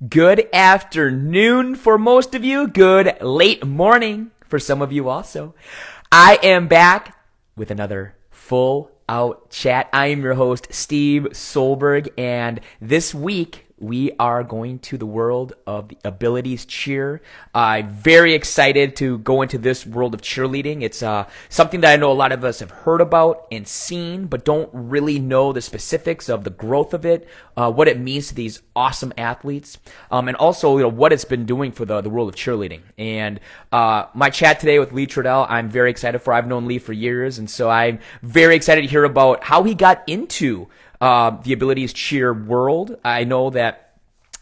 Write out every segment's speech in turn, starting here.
Good afternoon for most of you. Good late morning for some of you also. I am back with another full out chat. I am your host, Steve Solberg, and this week we are going to the world of the abilities cheer. I'm very excited to go into this world of cheerleading. It's something that I know a lot of us have heard about and seen, but don't really know the specifics of the growth of it, what it means to these awesome athletes, and also what it's been doing for the world of cheerleading. And my chat today with Lee Trudell, I'm very excited for. I've known Lee for years, and so I'm very excited to hear about how he got into the abilities cheer world. I know that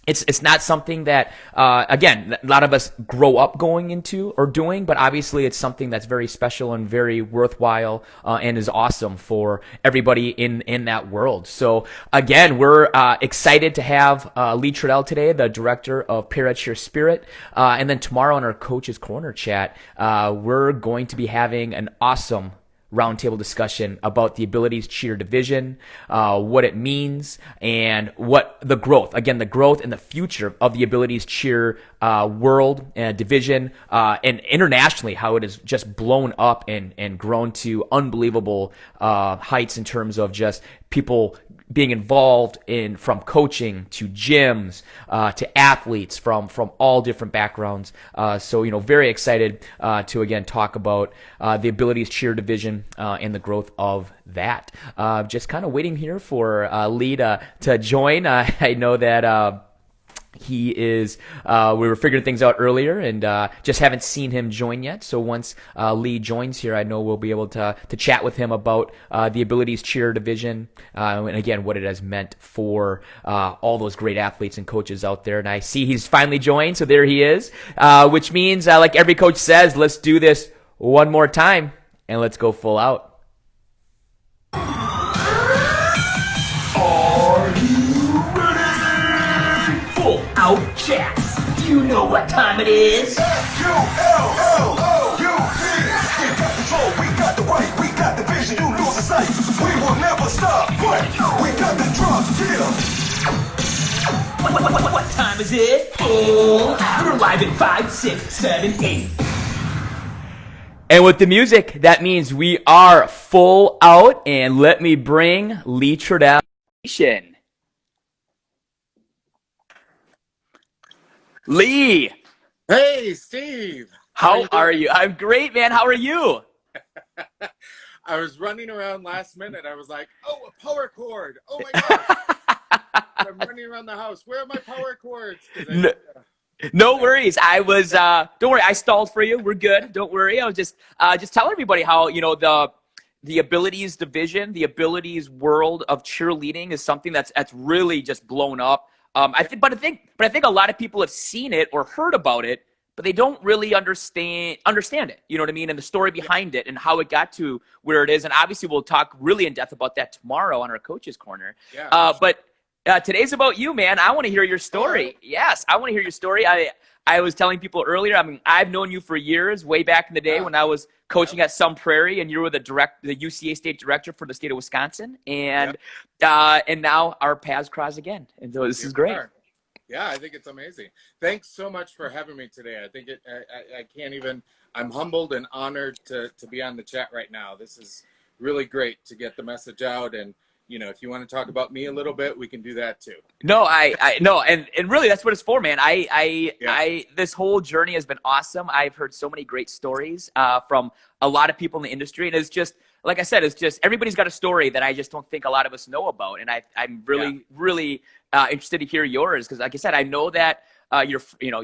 it's not something that, again, a lot of us grow up going into or doing, but obviously it's something that's very special and very worthwhile and is awesome for everybody in that world. So, again, we're excited to have Lee Trudell today, the director of ParaCheer Spirit. And then tomorrow in our Coach's Corner chat, we're going to be having an awesome roundtable discussion about the abilities cheer division, what it means, and what the growth and the future of the abilities cheer world and division, and internationally how it has just blown up and grown to unbelievable heights in terms of just people being involved in, from coaching to gyms to athletes from all different backgrounds. So very excited to again talk about the abilities cheer division and the growth of that. Just kind of waiting here for Lee to join. I know that he is, we were figuring things out earlier and just haven't seen him join yet. So once Lee joins here, I know we'll be able to chat with him about the abilities cheer division and again, what it has meant for all those great athletes and coaches out there. And I see he's finally joined, so there he is, which means, like every coach says, let's do this one more time and let's go full out. Out chats. Do you know what time it is? S-U-L-L-O-U-P. We got control, we got the right, we got the vision, you lose the sight. We will never stop, but we got the drop, yeah. What time is it? Full out. We're live in 5, 6, 7, 8. And with the music, that means we are full out. And let me bring Lee Trudell. Lee! Hey, Steve! How are you? I'm great, man. How are you? I was running around last minute. I was like, oh, a power cord. Oh, my God. I'm running around the house. Where are my power cords? No worries. I was, don't worry. I stalled for you. We're good. Don't worry. I was just telling everybody how, the abilities division, the abilities world of cheerleading is something that's really just blown up. I think a lot of people have seen it or heard about it, but they don't really understand it. You know what I mean? And the story behind it and how it got to where it is. And obviously, we'll talk really in depth about that tomorrow on our Coach's Corner. Yeah. But today's about you, man. I want to hear your story. Yes, I want to hear your story. I was telling people earlier. I mean, I've known you for years, way back in the day when I was coaching at Sun Prairie, and you were the UCA state director for the state of Wisconsin, and now our paths cross again, and so this is great. Yeah, I think it's amazing. Thanks so much for having me today. I think I can't even. I'm humbled and honored to be on the chat right now. This is really great to get the message out, and if you want to talk about me a little bit, we can do that too. No, I no, and really that's what it's for, man. This whole journey has been awesome. I've heard so many great stories from a lot of people in the industry, and it's just, like I said, it's just everybody's got a story that I just don't think a lot of us know about, and I'm really interested to hear yours because, like I said, I know that you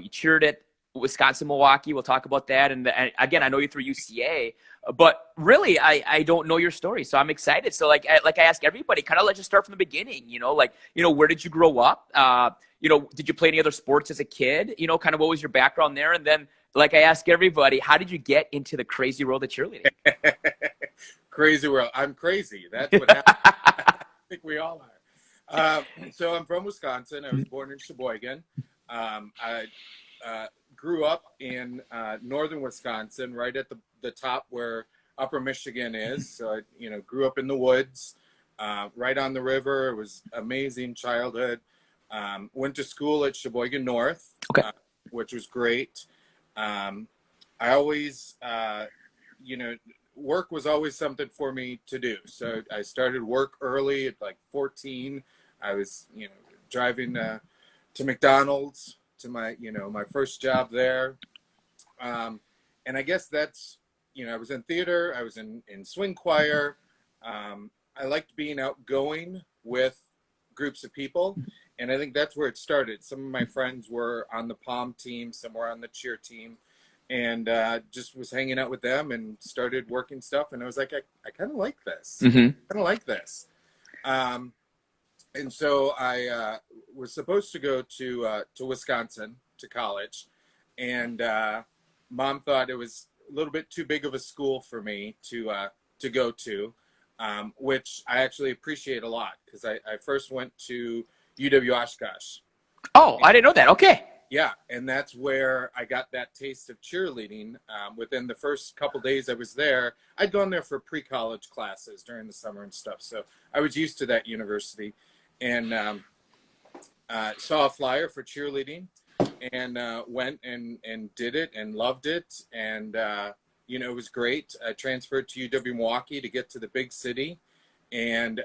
cheered at Wisconsin, Milwaukee. We'll talk about that, and again, I know you through UCA. But really, I don't know your story, so I'm excited. So like I ask everybody, kind of let's just start from the beginning. Where did you grow up? Did you play any other sports as a kid? Kind of what was your background there? And then, like I ask everybody, how did you get into the crazy world of cheerleading? Crazy world. I'm crazy. That's what happened. I think we all are. So I'm from Wisconsin. I was born in Sheboygan. I grew up in northern Wisconsin, right at the top where Upper Michigan is. So I, grew up in the woods, right on the river. It was amazing childhood. Went to school at Sheboygan North, Okay. which was great. I always, work was always something for me to do. So I started work early at like 14. I was, driving to McDonald's to my, my first job there. And I guess that's, I was in theater, I was in swing choir. I liked being outgoing with groups of people. And I think that's where it started. Some of my friends were on the pom team, some were on the cheer team, and just was hanging out with them and started working stuff. And I was like, I kind of like this. Mm-hmm. I kind of like this. And so I was supposed to go to Wisconsin to college, and Mom thought it was a little bit too big of a school for me to go to, which I actually appreciate a lot, because I first went to UW Oshkosh. Oh, I didn't know that. Okay. Yeah, and that's where I got that taste of cheerleading. Within the first couple days I was there, I'd gone there for pre-college classes during the summer and stuff, so I was used to that university. And saw a flyer for cheerleading, and went and did it and loved it. And, it was great. I transferred to UW Milwaukee to get to the big city, and,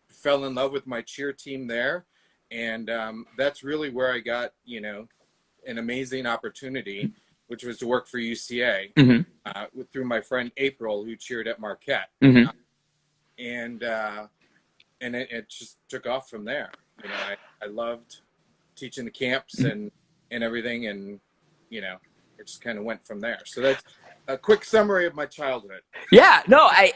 fell in love with my cheer team there. And that's really where I got, an amazing opportunity, which was to work for UCA, Mm-hmm. through my friend April, who cheered at Marquette. Mm-hmm. And it just took off from there. I loved teaching the camps and everything, and it just kind of went from there. So that's a quick summary of my childhood. Yeah, no, I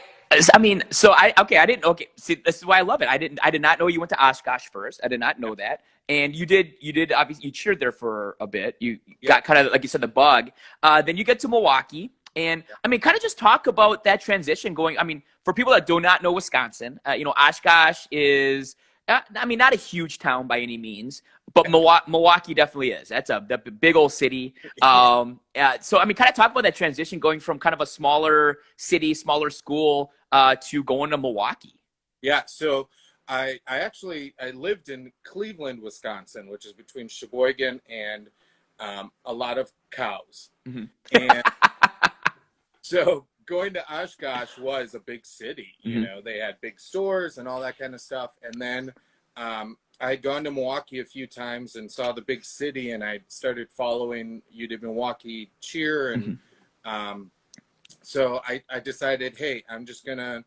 mean, I didn't. Okay, see, this is why I love it. I did not know you went to Oshkosh first. I did not know that. And you did obviously, you cheered there for a bit. You got kind of, like you said, the bug. Then you get to Milwaukee. And I mean, kind of just talk about that transition going. I mean, for people that do not know Wisconsin, Oshkosh is, not a huge town by any means, but Milwaukee definitely is. That's a big old city. So I mean, kind of talk about that transition going from kind of a smaller city, smaller school, to going to Milwaukee. Yeah. So I lived in Cleveland, Wisconsin, which is between Sheboygan and a lot of cows. Mm-hmm. And so going to Oshkosh was a big city. Mm-hmm. They had big stores and all that kind of stuff. And then I had gone to Milwaukee a few times and saw the big city, and I started following UW Milwaukee cheer. And so I decided, hey, I'm just going to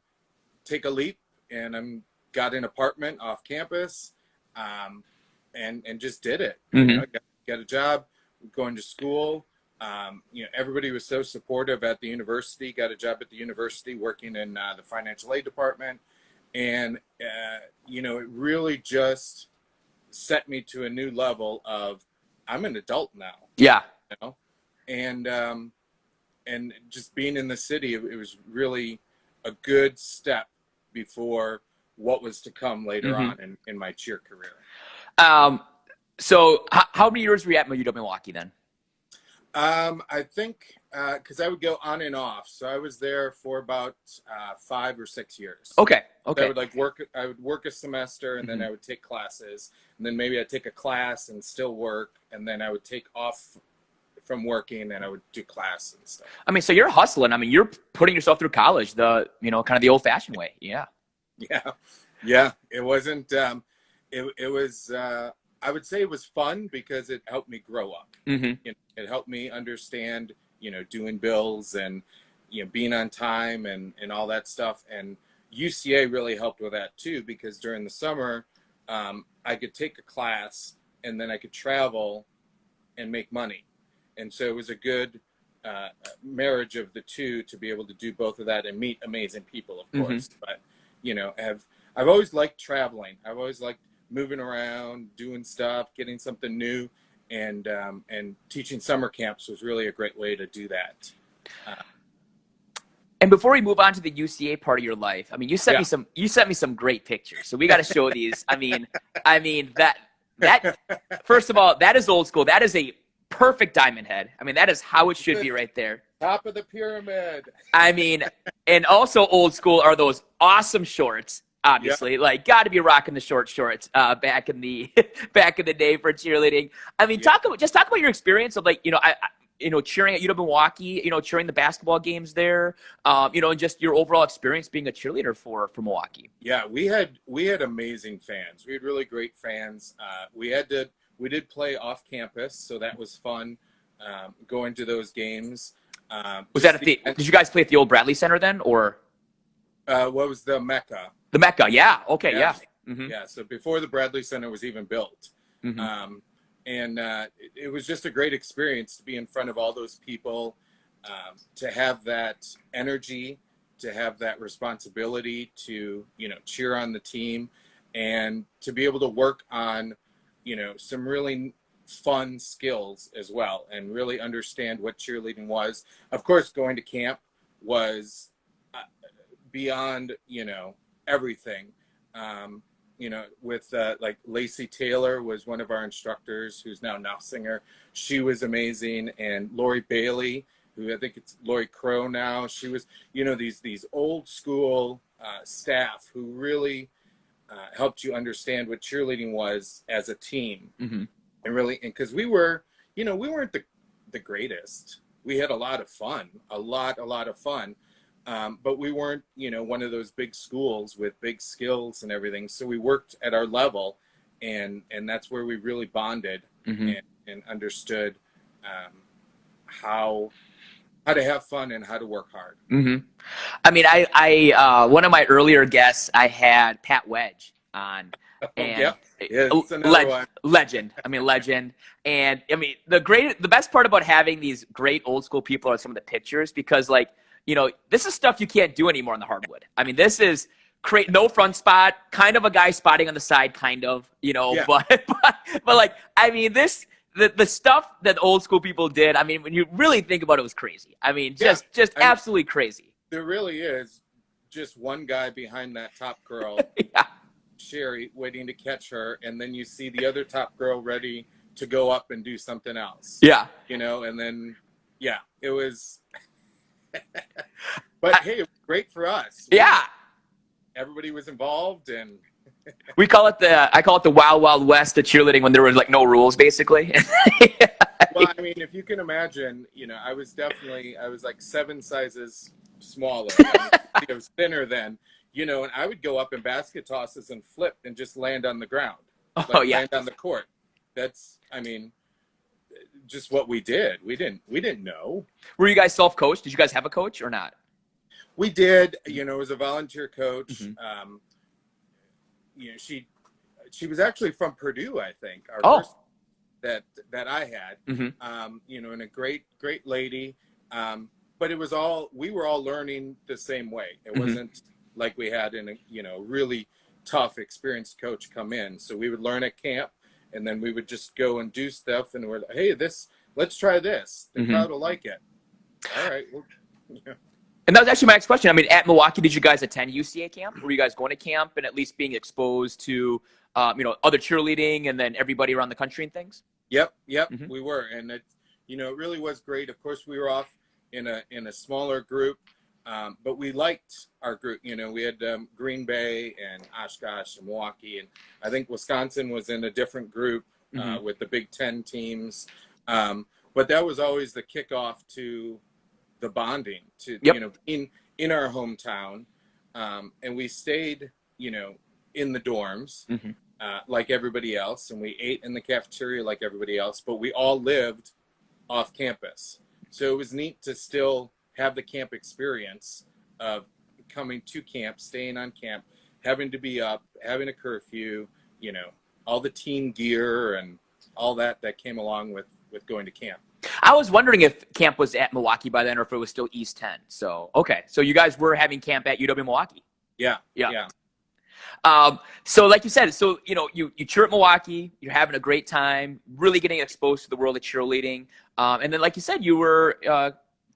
take a leap, and got an apartment off campus, and just did it. Mm-hmm. Got a job, going to school. Everybody was so supportive at the university. Got a job at the university working in the financial aid department. And, it really just set me to a new level of, I'm an adult now. Yeah. And just being in the city, it was really a good step before what was to come later on in my cheer career. So how many years were you at UW Milwaukee then? I think, because I would go on and off. So I was there for about 5 or 6 years. Okay. So I would work a semester, and then I would take classes, and then maybe I'd take a class and still work, and then I would take off from working, and I would do class and stuff. I mean, so you're hustling. I mean, you're putting yourself through college kind of the old fashioned way. Yeah. Yeah. It wasn't, it was, I would say it was fun because it helped me grow up. Mm-hmm. It helped me understand, doing bills and, being on time and all that stuff. And UCA really helped with that too, because during the summer, I could take a class and then I could travel and make money. And so it was a good marriage of the two to be able to do both of that and meet amazing people, of course. But, I've always liked traveling. I've always liked moving around, doing stuff, getting something new. And teaching summer camps was really a great way to do that. And before we move on to the UCA part of your life, I mean, you sent me some great pictures. So we got to show these. I mean that first of all, that is old school. That is a perfect diamond head. I mean, that is how it should be right there. Top of the pyramid. I mean, and also old school are those awesome shorts. obviously. Like, got to be rocking the short shorts back in the back in the day for cheerleading. I mean, talk about your experience of, like, cheering at UW Milwaukee, cheering the basketball games there, and just your overall experience being a cheerleader for Milwaukee. Yeah, we had amazing fans. We had really great fans. We did play off campus, so that was fun. Going to those games. Was that did you guys play at the old Bradley Center then, or? What was the Mecca? The Mecca, yeah. Okay, yeah. Mm-hmm. Yeah, so before the Bradley Center was even built. Mm-hmm. It was just a great experience to be in front of all those people, to have that energy, to have that responsibility to, cheer on the team, and to be able to work on, some really fun skills as well, and really understand what cheerleading was. Of course, going to camp was beyond, everything. With like Lacey Taylor was one of our instructors, who's now Nossinger. She was amazing. And Lori Bailey, who I think it's Lori Crow now, she was, these old school staff who really helped you understand what cheerleading was as a team. Mm-hmm. And because we weren't the greatest. We had a lot of fun, a lot of fun. But we weren't, one of those big schools with big skills and everything. So we worked at our level, and that's where we really bonded, mm-hmm. and understood how to have fun and how to work hard. Mm-hmm. I mean, I one of my earlier guests, I had Pat Wedge on. And legend. I mean, legend. And I mean, the best part about having these great old school people are some of the pictures, because, like, this is stuff you can't do anymore on the hardwood. I mean, this is no front spot, kind of a guy spotting on the side, kind of, but like, I mean, the stuff that old school people did, I mean, when you really think about it, was crazy. I mean, just absolutely crazy. There really is just one guy behind that top girl. Yeah. Sherry, waiting to catch her, and then you see the other top girl ready to go up and do something else. Yeah. And then, it was, but hey, it was great for us. Yeah. Everybody was involved, and I call it the Wild Wild West of cheerleading, when there was, like, no rules, basically. Well, I mean, if you can imagine, I was like 7 sizes smaller. I was thinner then. And I would go up in basket tosses and flip and just land on the ground. Land on the court. That's, I mean, just what we did. We didn't know. Were you guys self-coached? Did you guys have a coach or not? We did. It was a volunteer coach. Mm-hmm. She was actually from Purdue, I think. First that I had. Mm-hmm. And a great lady. But we were all learning the same way. It mm-hmm. wasn't like we had a really tough, experienced coach come in. So we would learn at camp, and then we would just go and do stuff, and we're like, hey, let's try this. The mm-hmm. crowd will like it. All right. And that was actually my next question. I mean, at Milwaukee, did you guys attend UCA camp? Were you guys going to camp and at least being exposed to, other cheerleading and then everybody around the country and things? Yep. Mm-hmm. We were. And it really was great. Of course, we were off in a smaller group. But we liked our group. We had Green Bay and Oshkosh and Milwaukee, and I think Wisconsin was in a different group mm-hmm. with the Big Ten teams. But that was always the kickoff to the bonding, to in our hometown, and we stayed, in the dorms mm-hmm. like everybody else, and we ate in the cafeteria like everybody else. But we all lived off campus, so it was neat to still have the camp experience of coming to camp, staying on camp, having to be up, having a curfew, all the team gear and all that came along with going to camp. I was wondering if camp was at Milwaukee by then, or if it was still East 10. So, okay. So you guys were having camp at UW Milwaukee. Yeah. So like you said, you cheer at Milwaukee, you're having a great time, really getting exposed to the world of cheerleading. And then, like you said, you were,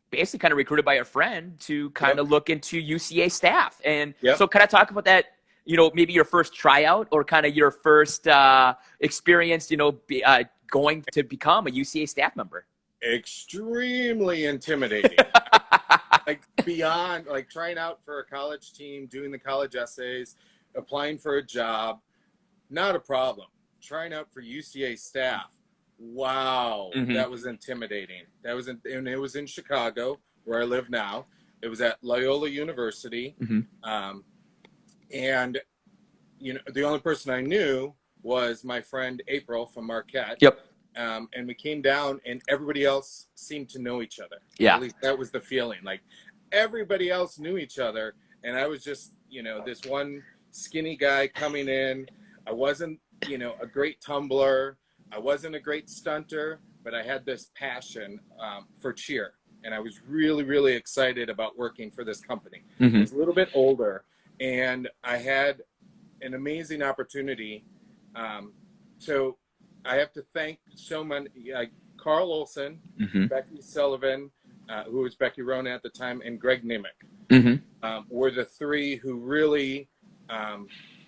basically kind of recruited by a friend to kind of look into UCA staff. And so kind of talk about that, maybe your first tryout or kind of your first experience, going to become a UCA staff member. Extremely intimidating. Like beyond, like trying out for a college team, doing the college essays, applying for a job, not a problem. Trying out for UCA staff, wow, that was intimidating. And it was in Chicago, where I live now. It was at Loyola University, and the only person I knew was my friend April from Marquette. Yep. And we came down, and everybody else seemed to know each other. Yeah. At least that was the feeling. Like, everybody else knew each other, and I was just, this one skinny guy coming in. I wasn't, a great tumbler. I wasn't a great stunter, but I had this passion for cheer, and I was really, really excited about working for this company. I was a little bit older, and I had an amazing opportunity. So I have to thank so many, Carl Olson, Becky Sullivan, who was Becky Rona at the time, and Greg Nimick were the three who really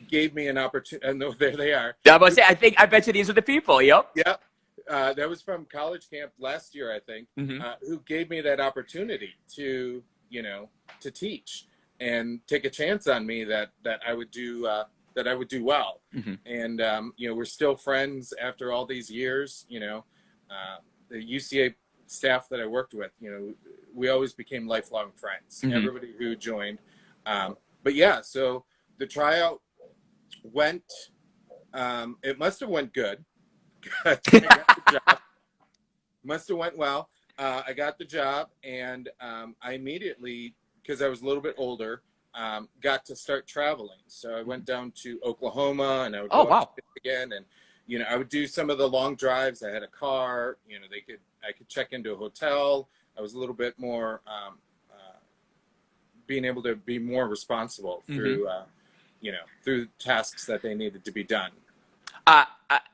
gave me an opportunity. And there they are. Yeah, I was about to say, I bet you these are the people. Yep. Yep. That was from college camp last year, I think, who gave me that opportunity to, to teach and take a chance on me that I would do well. And, we're still friends after all these years. The UCA staff that I worked with, we always became lifelong friends, everybody who joined. But yeah, so the tryout went, it must have went good. I got the job. Must have went well. I got the job, and I immediately, because I was a little bit older, got to start traveling. So I went down to Oklahoma, and I would go up to Michigan, and I would do some of the long drives. I had a car. I could check into a hotel. I was a little bit more being able to be more responsible through through tasks that they needed to be done.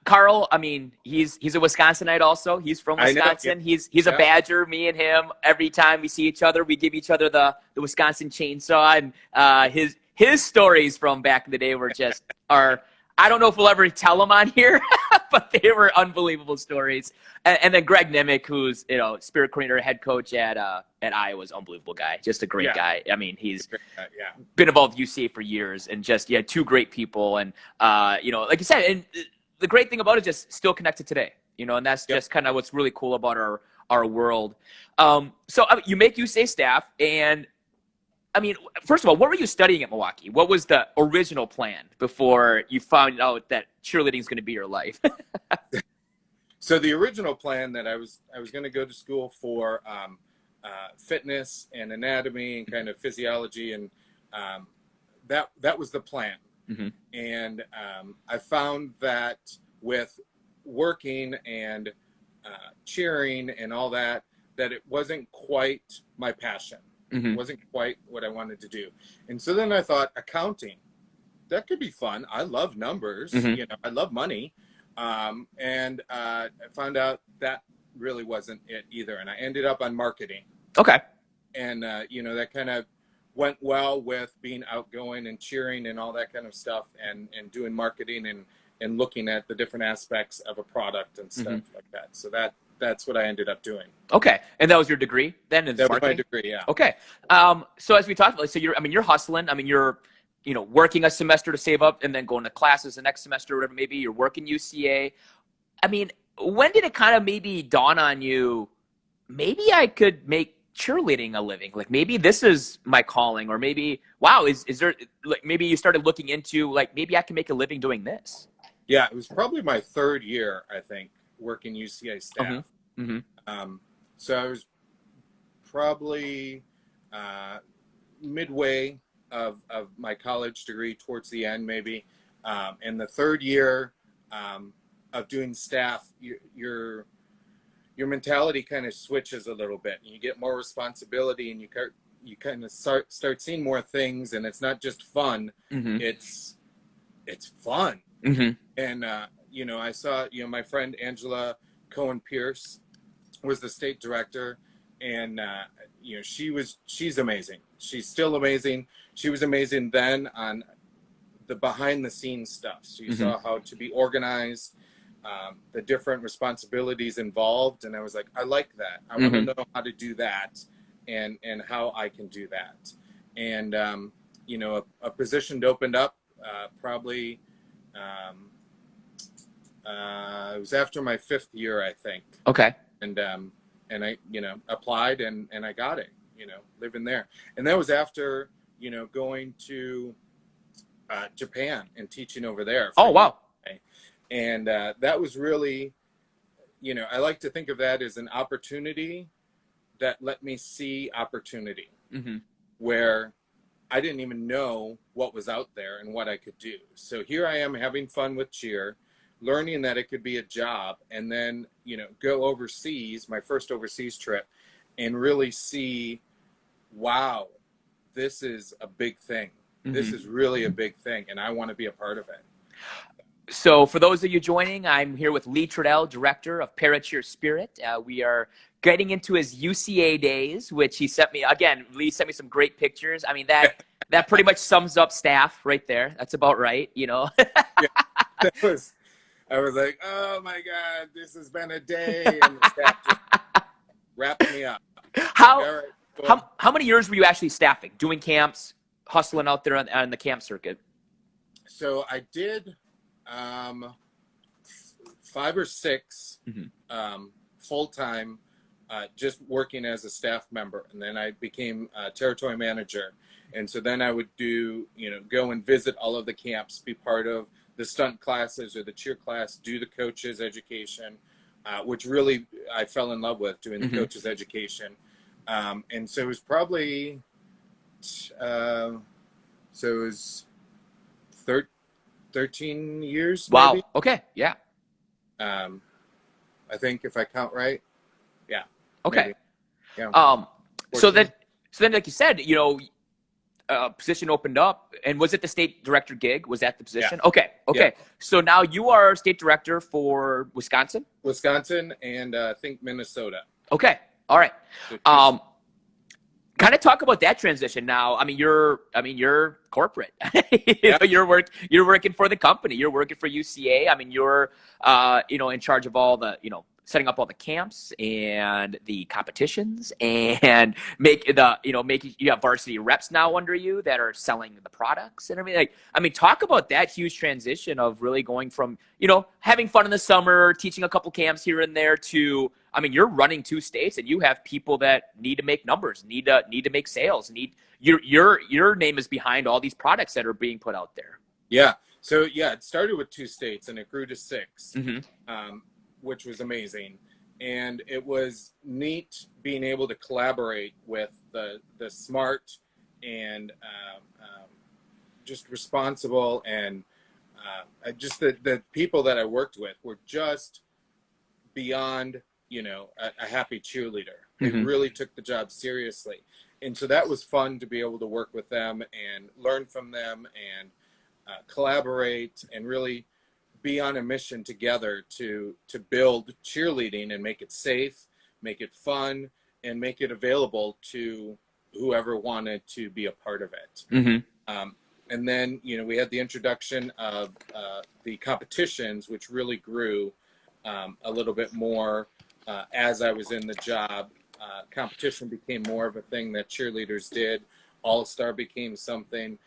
Carl, I mean, he's a Wisconsinite also. He's from Wisconsin. He's a Badger. Me and him, every time we see each other, we give each other the Wisconsin chainsaw. And his stories from back in the day were just I don't know if we'll ever tell them on here, but they were unbelievable stories. And then Greg Nimick, who's Spirit coordinator, head coach at Iowa's, unbelievable guy, just a great guy. I mean, he's been involved with UCA for years, and just two great people. And like you said, and the great thing about it is just still connected today. And that's just kind of what's really cool about our world. So you make UCA staff, and I mean, first of all, what were you studying at Milwaukee? What was the original plan before you found out that cheerleading is going to be your life? So the original plan that I was going to go to school for fitness and anatomy and kind of physiology, and that was the plan. And I found that with working and cheering and all that it wasn't quite my passion. It wasn't quite what I wanted to do. And so then I thought, accounting, that could be fun. I love numbers. I love money. And I found out that really wasn't it either. And I ended up on marketing. Okay. And, that kind of went well with being outgoing and cheering and all that kind of stuff, and doing marketing and looking at the different aspects of a product and stuff like that. So that's what I ended up doing. Okay. And that was your degree then? That was my degree, yeah. Okay. So as we talked about, so you're hustling. I mean, you're, working a semester to save up and then going to classes the next semester, or whatever maybe. You're working UCA. I mean, when did it kind of maybe dawn on you, maybe I could make cheerleading a living? Like, maybe this is my calling, or maybe, wow, is there, like, maybe you started looking into, like, maybe I can make a living doing this? Yeah, it was probably my third year, I think, working UCA staff. So I was probably midway of my college degree, towards the end maybe. And the third year of doing staff, your mentality kind of switches a little bit, and you get more responsibility, and you kind of start seeing more things, and it's not just fun. It's fun. And I saw my friend Angela Cohen Pierce was the state director, and she's amazing. She's still amazing. She was amazing then on the behind the scenes stuff. So you saw how to be organized, the different responsibilities involved, and I was like, I like that. I want to know how to do that, and how I can do that. And a position opened up probably it was after my 5th year, I think. Okay. And I, applied and I got it, living there. And that was after, going to Japan and teaching over there. Oh, wow. And that was really, I like to think of that as an opportunity that let me see opportunity, where I didn't even know what was out there and what I could do. So here I am having fun with cheer, learning that it could be a job, and then, go overseas, my first overseas trip, and really see, wow, this is a big thing. This is really a big thing, and I want to be a part of it. So for those of you joining, I'm here with Lee Trudell, director of ParaCheer Spirit. We are getting into his UCA days, which he sent me. Again, Lee sent me some great pictures. I mean, that pretty much sums up staff right there. That's about right, Yeah, I was like, oh my God, this has been a day, and the staff just wrapped me up. How, like, all right, cool. how many years were you actually staffing, doing camps, hustling out there on the camp circuit? So I did 5 or 6 full-time, just working as a staff member. And then I became a territory manager. And so then I would do, go and visit all of the camps, be part of the stunt classes or the cheer class, do the coaches education, which really I fell in love with, doing the coaches education. And so it was probably, so it was 13 years. Wow. Maybe. Okay. Yeah. I think if I count right. Yeah. Okay. Maybe. Yeah. So then, like you said, position opened up, and was it the state director gig? Was that the position? Yeah. Okay. Yeah. So now you are state director for Wisconsin? Wisconsin and I think Minnesota. Okay. All right. Kind of talk about that transition now. I mean, you're corporate. You're working for the company. You're working for UCA. I mean, you're in charge of all the, setting up all the camps and the competitions, and making you have varsity reps now under you that are selling the products and everything. Talk about that huge transition of really going from, having fun in the summer, teaching a couple camps here and there, to, you're running 2 states and you have people that need to make numbers, need to make sales, your name is behind all these products that are being put out there. Yeah. So it started with 2 states and it grew to 6. Which was amazing. And it was neat being able to collaborate with the smart and just responsible, and just the people that I worked with were just beyond, a happy cheerleader. They really took the job seriously. And so that was fun to be able to work with them and learn from them and collaborate and really be on a mission together to build cheerleading and make it safe, make it fun, and make it available to whoever wanted to be a part of it. And then, we had the introduction of the competitions, which really grew a little bit more as I was in the job. Competition became more of a thing that cheerleaders did. All-Star became something.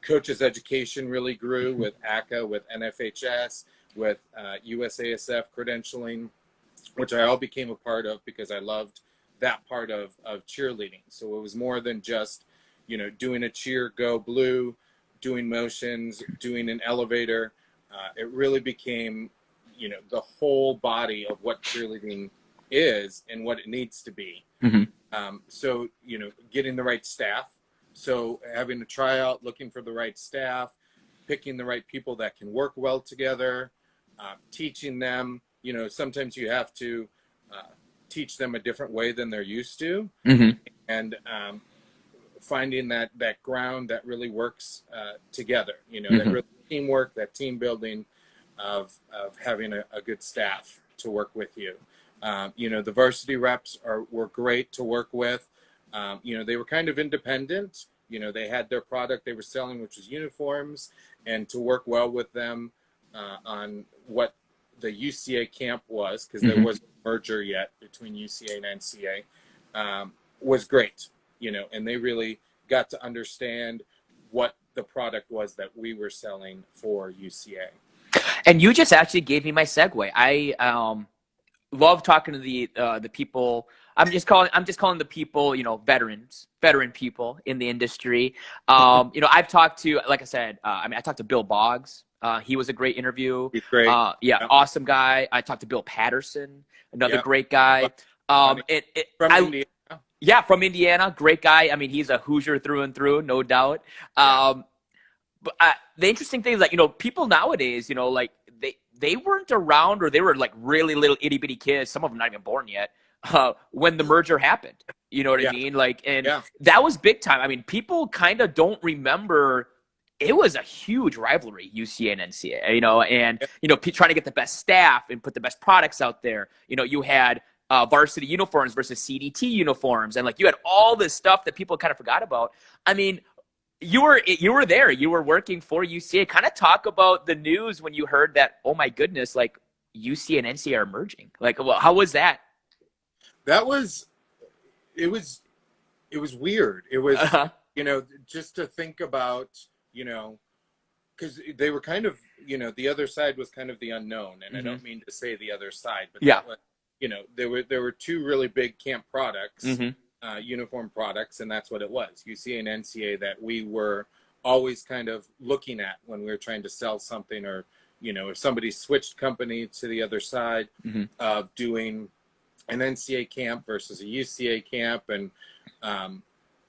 Coaches education really grew with ACA, with NFHS, with USASF credentialing, which I all became a part of because I loved that part of cheerleading. So it was more than just, doing a cheer, go blue, doing motions, doing an elevator. It really became, the whole body of what cheerleading is and what it needs to be. So, getting the right staff. So having a tryout, looking for the right staff, picking the right people that can work well together, teaching them, sometimes you have to teach them a different way than they're used to, and finding that ground that really works together, that really teamwork, that team building of having a good staff to work with you. The varsity reps were great to work with. They were kind of independent. They had their product they were selling, which was uniforms, and to work well with them on what the UCA camp was, because there wasn't a merger yet between UCA and NCA, was great. And they really got to understand what the product was that we were selling for UCA. And you just actually gave me my segue. I love talking to the people. I'm just calling the people, veteran people in the industry. I've talked to, like I said, I talked to Bill Boggs. He was a great interview. He's great. Awesome guy. I talked to Bill Patterson, another great guy. From Indiana. Yeah, from Indiana, great guy. I mean, he's a Hoosier through and through, no doubt. But the interesting thing is, like, people nowadays, like they weren't around, or they were like really little itty bitty kids. Some of them not even born yet when the merger happened. You know what I mean? Like, and that was big time. I mean, people kind of don't remember. It was a huge rivalry, UCA and NCA. Trying to get the best staff and put the best products out there. You had varsity uniforms versus CDT uniforms, and like you had all this stuff that people kind of forgot about. I mean, you were there. You were working for UCA. Kind of talk about the news when you heard that. Oh my goodness! Like UCA and NCA are merging. Like, well, how was that? It was weird. It was just to think about, because they were kind of, the other side was kind of the unknown, and I don't mean to say the other side, but that was, there were two really big camp products. Uniform products, and that's what it was, UCA and NCA, that we were always kind of looking at when we were trying to sell something, or if somebody switched company to the other side of doing an NCA camp versus a UCA camp. And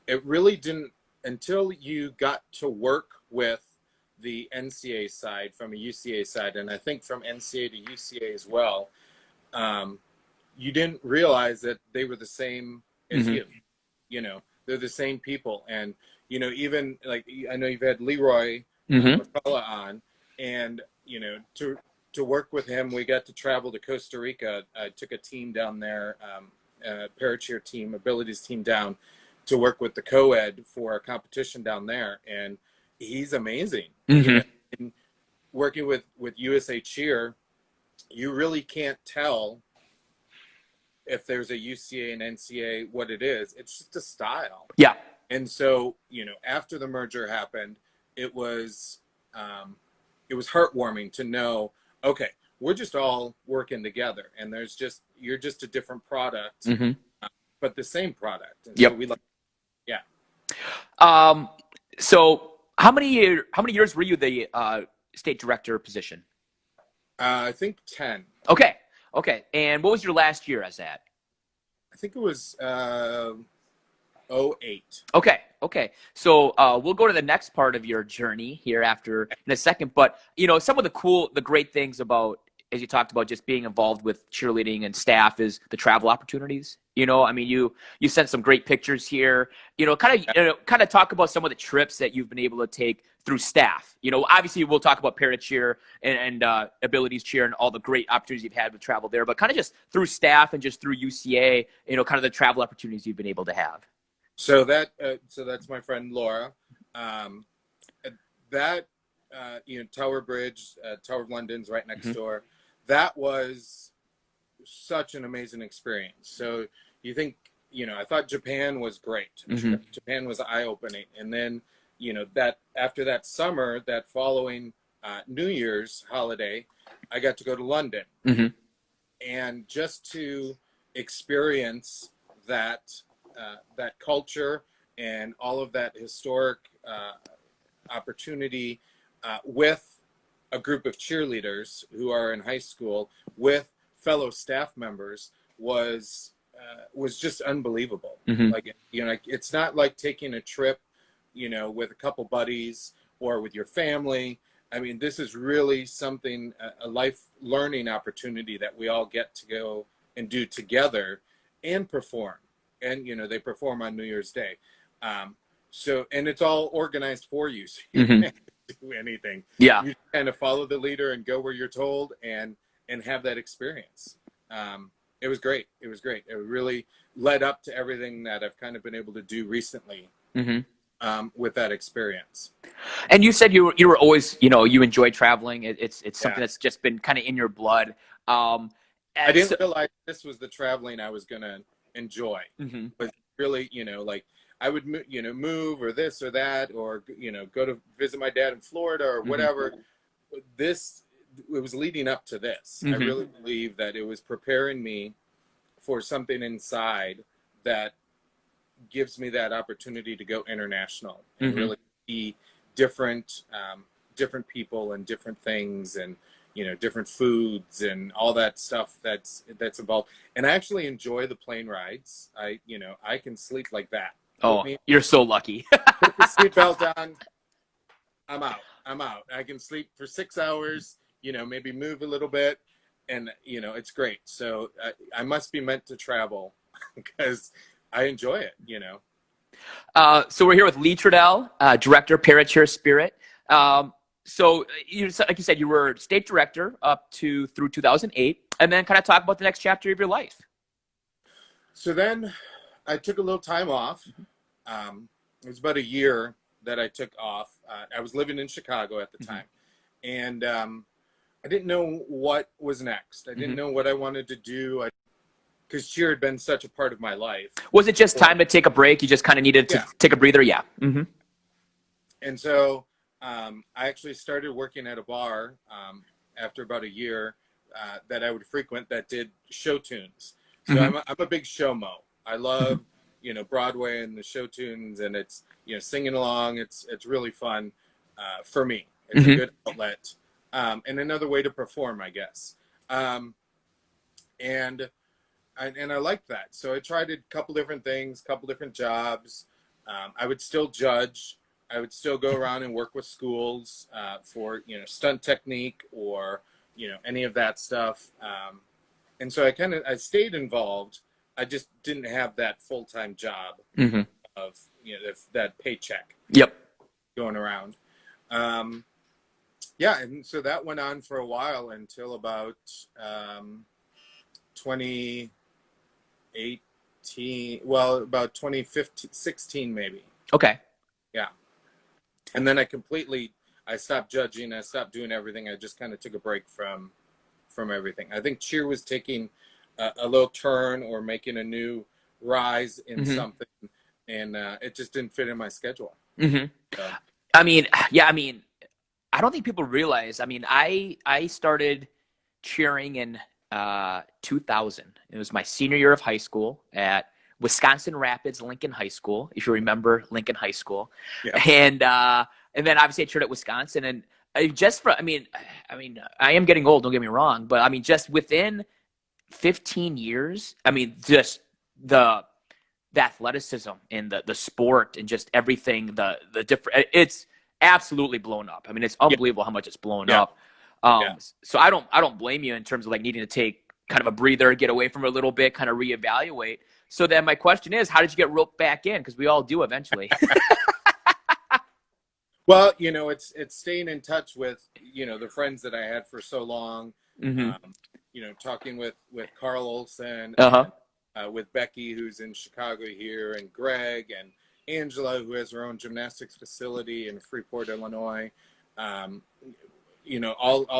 it really didn't, until you got to work with the NCA side from a UCA side, and I think from NCA to UCA as well, you didn't realize that they were the same as they're the same people. And even like, I know you've had Leroy McCullough on, and to work with him, we got to travel to Costa Rica. I took a team down there, ParaCheer team, abilities team, down to work with the co-ed for a competition down there, and he's amazing. And working with USA Cheer, you really can't tell if there's a UCA and NCA, what it is. It's just a style. Yeah. And so, after the merger happened, it was heartwarming to know, okay, we're just all working together, and you're just a different product, but the same product. And so we so how many years were you the state director position? I think 10. Okay. And what was your last year as that? I think it was 08. Okay. So we'll go to the next part of your journey here in a second. But, some of the great things about, as you talked about, just being involved with cheerleading and staff is the travel opportunities. I mean, you sent some great pictures here. Kind of talk about some of the trips that you've been able to take through staff. Obviously we'll talk about ParaCheer and Abilities Cheer and all the great opportunities you've had with travel there, but kind of just through staff and just through UCA, kind of the travel opportunities you've been able to have. So that's my friend Laura. Tower Bridge, Tower of London's right next door. That was such an amazing experience. So you think, I thought Japan was great. Japan was eye-opening. And then, that after that summer, that following New Year's holiday, I got to go to London. And just to experience that culture and all of that historic opportunity with a group of cheerleaders who are in high school with fellow staff members was just unbelievable. Like, it's not like taking a trip, with a couple buddies or with your family. I mean, this is really something, a life learning opportunity that we all get to go and do together and perform. And, they perform on New Year's Day. And it's all organized for you. So you can't do anything. Yeah. You kind of follow the leader and go where you're told and have that experience. It was great. It really led up to everything that I've kind of been able to do recently with that experience. And you said you were always, you enjoy traveling. It's something that's just been kind of in your blood. I didn't realize this was the traveling I was going to enjoy. But really, I would, move or this or that, or, go to visit my dad in Florida or whatever. It was leading up to this. I really believe that it was preparing me for something inside that gives me that opportunity to go international and really see different people and different things, and different foods and all that stuff that's involved. And I actually enjoy the plane rides. I can sleep like that. Oh, you're so lucky. Put the seatbelt on. I'm out. I can sleep for 6 hours. Maybe move a little bit, and it's great. So I must be meant to travel because I enjoy it. So we're here with Lee Trudell, director, ParaCheer Spirit. So like you said, you were state director through 2008, and then kind of talk about the next chapter of your life. So then I took a little time off. It was about a year that I took off. I was living in Chicago at the time, and I didn't know what was next. I didn't know what I wanted to do. Because cheer had been such a part of my life. Was it just time to take a break? You just kind of needed to take a breather? Yeah. And so I actually started working at a bar after about a year that I would frequent that did show tunes. So I'm a big show mo. I love, Broadway and the show tunes, and it's, singing along. It's really fun for me. It's a good outlet and another way to perform, I guess. And I liked that. So I tried a couple different things, couple different jobs. I would still judge. I would still go around and work with schools for, stunt technique or, any of that stuff. And so I stayed involved. I just didn't have that full-time job of, that paycheck going around. And so that went on for a while until about about 2015, 16 maybe. Okay. Yeah. And then I stopped judging. I stopped doing everything. I just kind of took a break from everything. I think cheer was taking a little turn or making a new rise in something, and it just didn't fit in my schedule. So. I mean, I don't think people realize, I started cheering in 2000. It was my senior year of high school at Wisconsin Rapids Lincoln High School, if you remember Lincoln High School. Yeah. And then obviously I cheered at Wisconsin, and I am getting old, don't get me wrong, but just within 15 years, just the athleticism and the sport and just everything, the different, it's absolutely blown up. It's unbelievable how much it's blown up. So I don't blame you in terms of needing to take kind of a breather, get away from it a little bit, kind of reevaluate. So then my question is, how did you get roped back in? Because we all do eventually. Well, it's staying in touch with, the friends that I had for so long, talking with Carl Olson, with Becky, who's in Chicago here, and Greg and Angela, who has her own gymnastics facility in Freeport, Illinois. All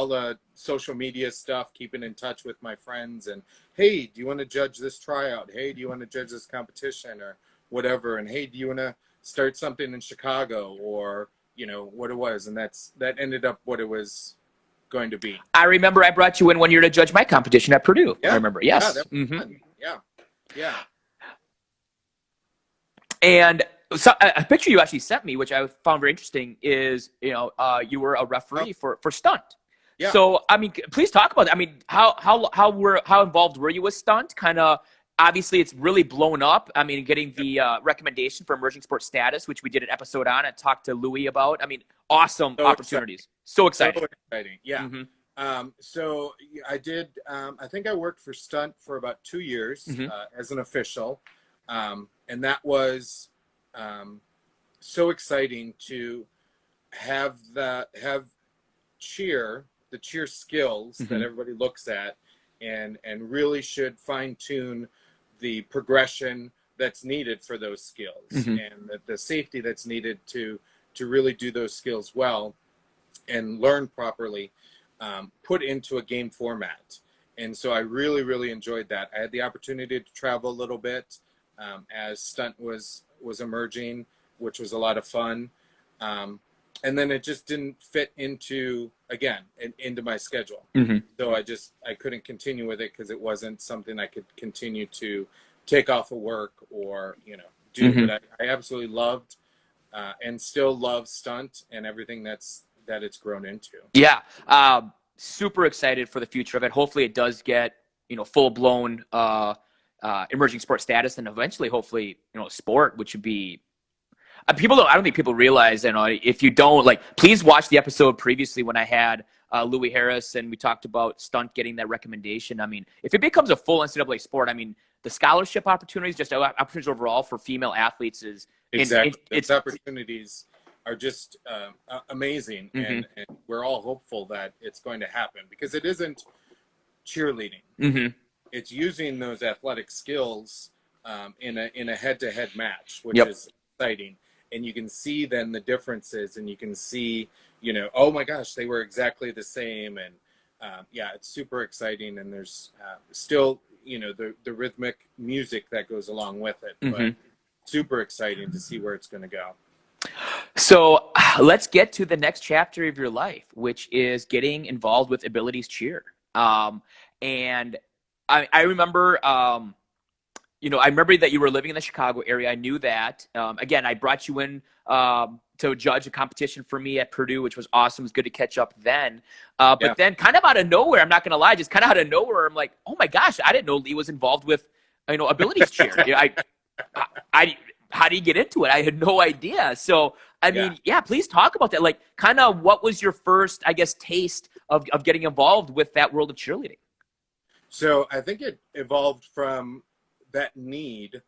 the social media stuff, keeping in touch with my friends, and hey, do you want to judge this tryout? Hey, do you want to judge this competition or whatever? And hey, do you want to start something in Chicago, or what it was? And that ended up what it was going to be. I remember I brought you in one year to judge my competition at Purdue. I remember. Yes. Yeah. And so a picture you actually sent me, which I found very interesting, is you were a referee for Stunt. Yeah. So please talk about that. How involved were you with Stunt? Kind of, obviously, it's really blown up. Getting the recommendation for emerging sports status, which we did an episode on and talked to Louis about. Awesome opportunities. So exciting. So exciting. Yeah. So I did. I think I worked for Stunt for about 2 years as an official, and that was. So exciting to have cheer, the cheer skills that everybody looks at, and really should fine tune the progression that's needed for those skills and the safety that's needed to really do those skills well and learn properly, put into a game format. And so I really, really enjoyed that. I had the opportunity to travel a little bit. as Stunt was emerging, which was a lot of fun. And then it just didn't fit into my schedule. So I couldn't continue with it because it wasn't something I could continue to take off of work or, do. But I absolutely loved and still love Stunt and everything that it's grown into. Yeah. Super excited for the future of it. Hopefully it does get, full blown emerging sport status, and eventually, hopefully, sport, which would be, I don't think people realize, if you don't, please watch the episode previously when I had Louis Harris and we talked about Stunt getting that recommendation. I mean, if it becomes a full NCAA sport, I mean, the scholarship opportunities, just opportunities overall for female athletes is exactly. Its opportunities are just amazing, and we're all hopeful that it's going to happen because it isn't cheerleading. It's using those athletic skills in a head-to-head match, which is exciting. And you can see then the differences, and you can see, oh my gosh, they were exactly the same. And it's super exciting. And there's still, the rhythmic music that goes along with it. But super exciting to see where it's going to go. So let's get to the next chapter of your life, which is getting involved with Abilities Cheer. And I remember, I remember that you were living in the Chicago area. I knew that. Again, I brought you in to judge a competition for me at Purdue, which was awesome. It was good to catch up then. But then kind of out of nowhere, I'm not going to lie, just kind of out of nowhere, I'm like, oh my gosh, I didn't know Lee was involved with, Abilities Cheer. How do you get into it? I had no idea. So, I mean, please talk about that. Kind of what was your first, I guess, taste of getting involved with that world of cheerleading? So I think it evolved from that need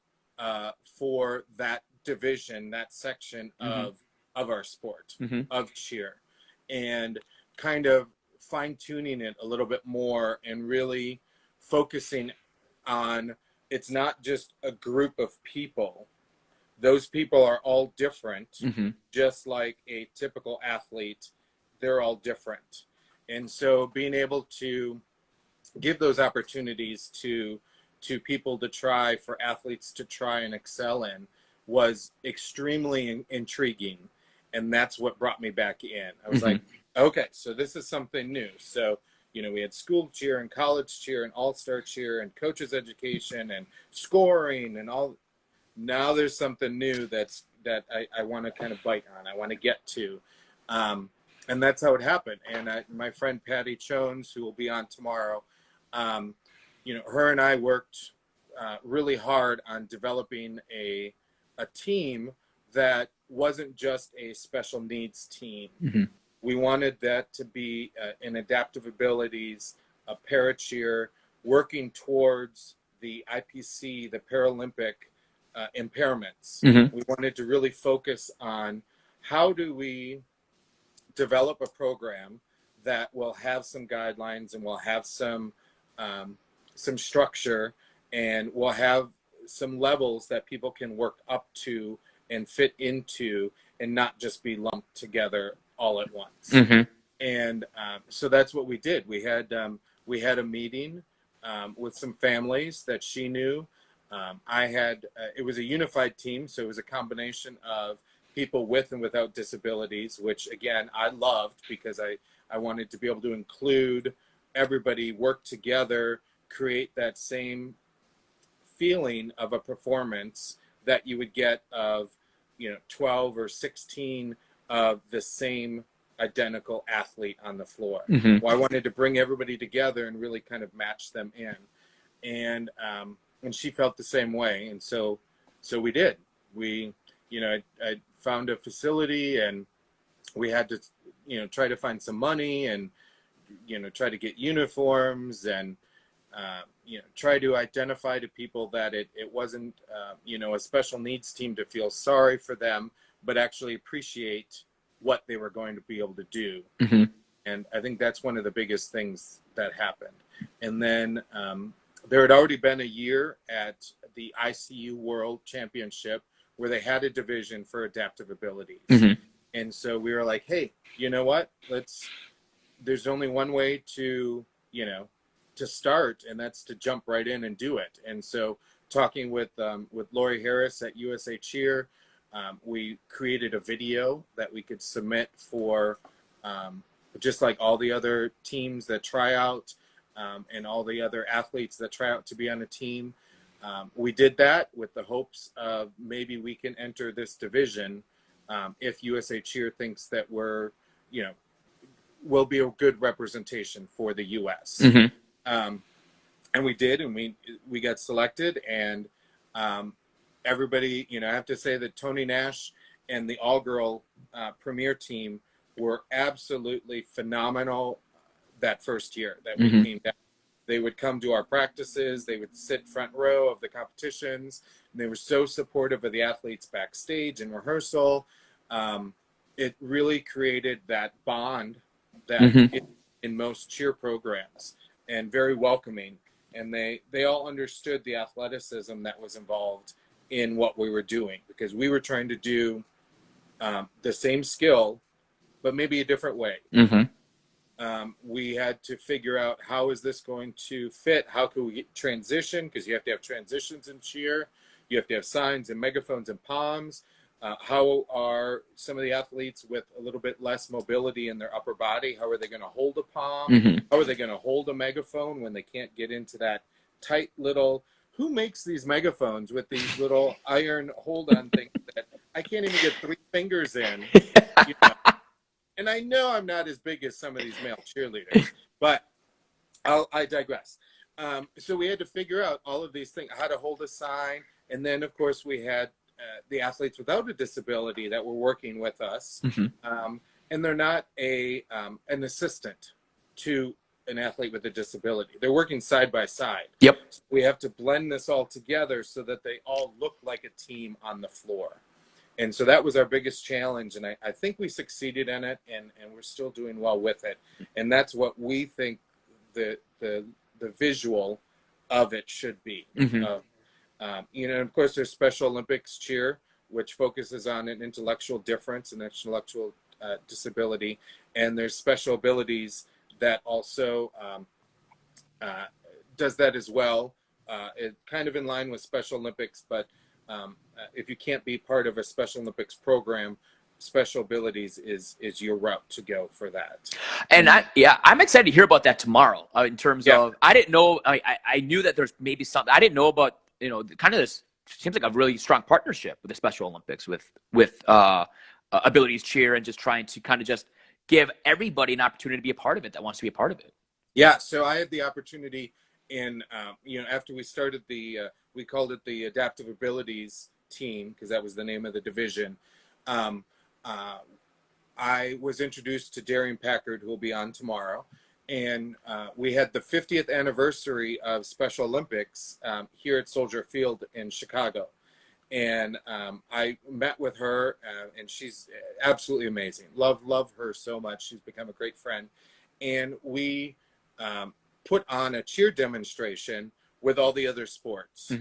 for that division, that section of our sport, of cheer, and kind of fine-tuning it a little bit more and really focusing on it's not just a group of people. Those people are all different, just like a typical athlete. They're all different. And so being able to give those opportunities to people to try, for athletes to try and excel in, was extremely intriguing. And that's what brought me back in. I was like, okay, so this is something new. So, we had school cheer and college cheer and all-star cheer and coaches education and scoring and all. Now there's something new that I want to kind of bite on. I want to get to. And that's how it happened. And my friend Patty Jones, who will be on tomorrow, her and I worked really hard on developing a team that wasn't just a special needs team. We wanted that to be an adaptive abilities, a ParaCheer, working towards the IPC, the Paralympic impairments. We wanted to really focus on how do we develop a program that will have some guidelines and will have some structure and will have some levels that people can work up to and fit into and not just be lumped together all at once. And so that's what we did. We had a meeting with some families that she knew. It was a unified team, so it was a combination of people with and without disabilities, which again, I loved because I wanted to be able to include everybody, work together, create that same feeling of a performance that you would get of, 12 or 16 of the same identical athlete on the floor. Well, I wanted to bring everybody together and really kind of match them in. And she felt the same way. And so we did. I found a facility and we had to, try to find some money and, try to get uniforms and, try to identify to people that it wasn't, a special needs team to feel sorry for them, but actually appreciate what they were going to be able to do. And I think that's one of the biggest things that happened. And then there had already been a year at the ICU World Championship where they had a division for adaptive abilities. And so we were like, hey, you know what? There's only one way to start, and that's to jump right in and do it. And so talking with Lori Harris at USA Cheer. We created a video that we could submit for just like all the other teams that try out and all the other athletes that try out to be on a team. We did that with the hopes of maybe we can enter this division if USA Cheer thinks that we're, will be a good representation for the U.S. And we did, and we got selected, and everybody, I have to say that Tony Nash and the all-girl premier team were absolutely phenomenal that first year that we came down. They would come to our practices. They would sit front row of the competitions. And they were so supportive of the athletes backstage and rehearsal. It really created that bond that in most cheer programs, and very welcoming. And they all understood the athleticism that was involved in what we were doing, because we were trying to do the same skill, but maybe a different way. We had to figure out, how is this going to fit? How can we transition? Because you have to have transitions in cheer. You have to have signs and megaphones and palms. How are some of the athletes with a little bit less mobility in their upper body? How are they going to hold a palm? How are they going to hold a megaphone when they can't get into that tight little... Who makes these megaphones with these little iron hold-on things that I can't even get 3 fingers in? And I know I'm not as big as some of these male cheerleaders, but I digress. So we had to figure out all of these things, how to hold a sign. And then, of course, we had the athletes without a disability that were working with us. And they're not an assistant to an athlete with a disability. They're working side by side. Yep. So we have to blend this all together so that they all look like a team on the floor. And so that was our biggest challenge, and I think we succeeded in it, and we're still doing well with it. And that's what we think the visual of it should be. Of course, there's Special Olympics cheer, which focuses on an intellectual difference, an intellectual disability, and there's special abilities that also does that as well. It kind of in line with Special Olympics, but if you can't be part of a Special Olympics program, special abilities is your route to go for that. And I'm excited to hear about that tomorrow. In terms of, I didn't know, I knew that there's maybe something I didn't know about. Kind of this seems like a really strong partnership with the Special Olympics with abilities cheer, and just trying to kind of just give everybody an opportunity to be a part of it that wants to be a part of it. Yeah. So I had the opportunity in after we started we called it the Adaptive Abilities team, because that was the name of the division. I was introduced to Darian Packard, who will be on tomorrow. And we had the 50th anniversary of Special Olympics here at Soldier Field in Chicago. And I met with her, and she's absolutely amazing. Love her so much. She's become a great friend. And we put on a cheer demonstration with all the other sports.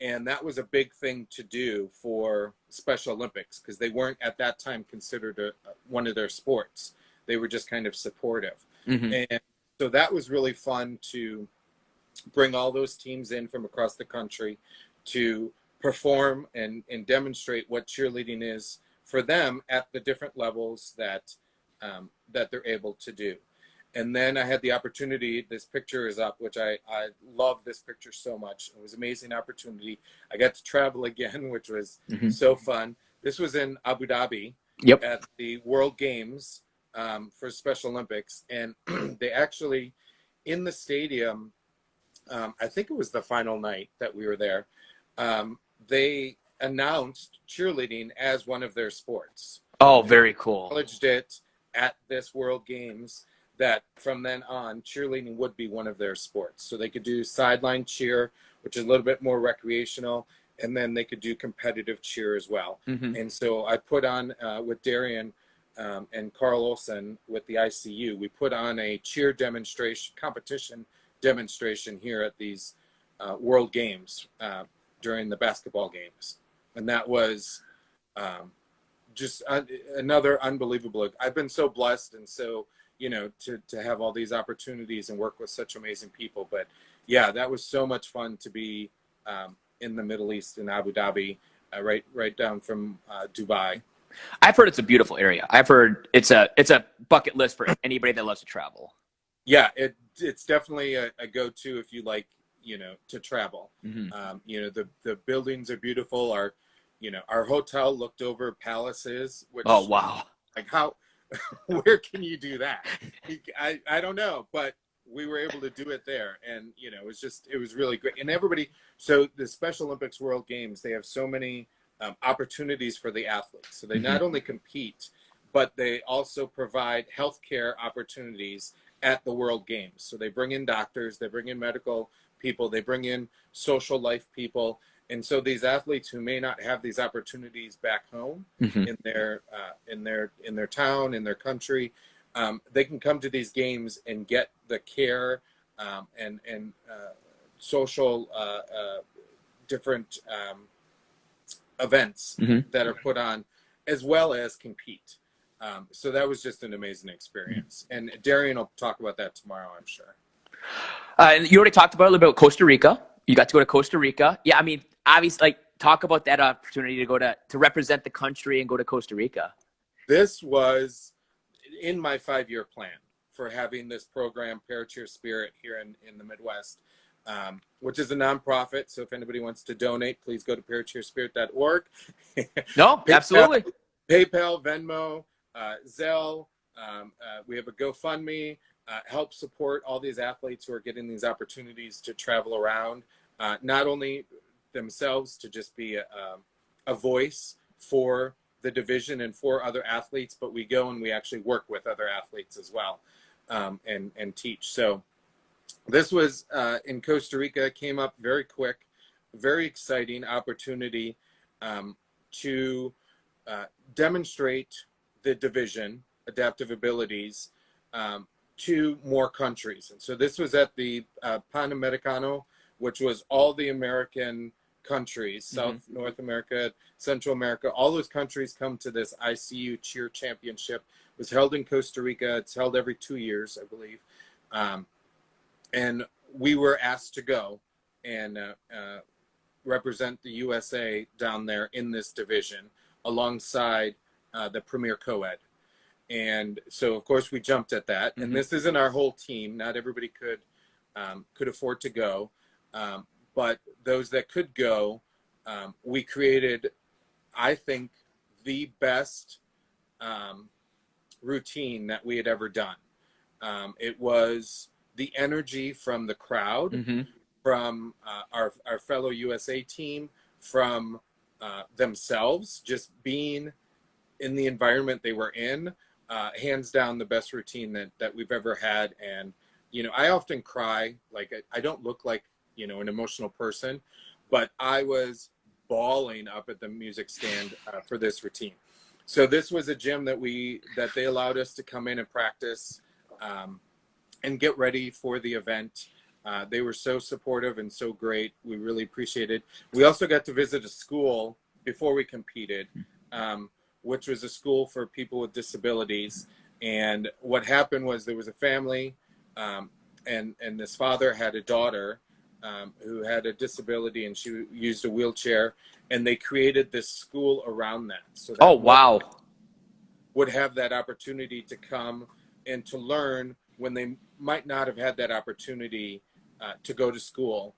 And that was a big thing to do for Special Olympics, because they weren't at that time considered one of their sports. They were just kind of supportive. And so that was really fun to bring all those teams in from across the country to perform and demonstrate what cheerleading is for them at the different levels that they're able to do. And then I had the opportunity, this picture is up, which I love this picture so much. It was an amazing opportunity. I got to travel again, which was so fun. This was in Abu Dhabi at the World Games for Special Olympics. And they actually, in the stadium, I think it was the final night that we were there, they announced cheerleading as one of their sports. Oh, very cool. Acknowledged it at this World Games, that from then on, cheerleading would be one of their sports. So they could do sideline cheer, which is a little bit more recreational, and then they could do competitive cheer as well. And so I put on, with Darian and Carl Olsen with the ICU, we put on a cheer competition demonstration here at these World Games during the basketball games. And that was just another unbelievable. I've been so blessed and so, to have all these opportunities and work with such amazing people. But yeah, that was so much fun to be in the Middle East in Abu Dhabi, right down from Dubai. I've heard it's a beautiful area. I've heard it's a bucket list for anybody that loves to travel. Yeah, it's definitely a go-to if you like, to travel. The buildings are beautiful. Our hotel looked over palaces, which, Oh, wow. like how, where can you do that? I don't know, but we were able to do it there. And, it was really great. And so the Special Olympics World Games, they have so many opportunities for the athletes. So they not only compete, but they also provide healthcare opportunities at the World Games. So they bring in doctors, they bring in medical people, they bring in social life people. And so these athletes who may not have these opportunities back home in their town, in their country, they can come to these games and get the care and social different events that are put on, as well as compete. So that was just an amazing experience. And Darian will talk about that tomorrow, I'm sure. And you already talked about a little bit about Costa Rica. You got to go to Costa Rica. Yeah, I mean, obviously, talk about that opportunity to go to represent the country and go to Costa Rica. This was in my 5-year plan for having this program, ParaCheer Spirit, here in the Midwest, which is a nonprofit. So if anybody wants to donate, please go to paracheerspirit.org. No, absolutely. PayPal, Venmo, Zelle. We have a GoFundMe. Help support all these athletes who are getting these opportunities to travel around, not only themselves to just be a voice for the division and for other athletes, but we go and we actually work with other athletes as well, and teach. So this was in Costa Rica, came up very quick, very exciting opportunity to demonstrate the division adaptive abilities to more countries. And so this was at the Panamericano, which was all the American countries, South, North America, Central America, all those countries come to this ICU cheer championship. It was held in Costa Rica. It's held every 2 years, I believe. And we were asked to go and represent the USA down there in this division alongside the Premier Co-Ed. And so, of course, we jumped at that. And this isn't our whole team. Not everybody could afford to go. But those that could go, we created, I think, the best routine that we had ever done. It was the energy from the crowd, from our fellow USA team, from themselves, just being in the environment they were in. Hands down the best routine that we've ever had. And, I often cry. Like, I don't look like, an emotional person, but I was bawling up at the music stand for this routine. So this was a gym that they allowed us to come in and practice and get ready for the event. They were so supportive and so great. We really appreciate it. We also got to visit a school before we competed, which was a school for people with disabilities. And what happened was there was a family, and this father had a daughter who had a disability, and she used a wheelchair, and they created this school around that. So that wow. Would have that opportunity to come and to learn when they might not have had that opportunity to go to school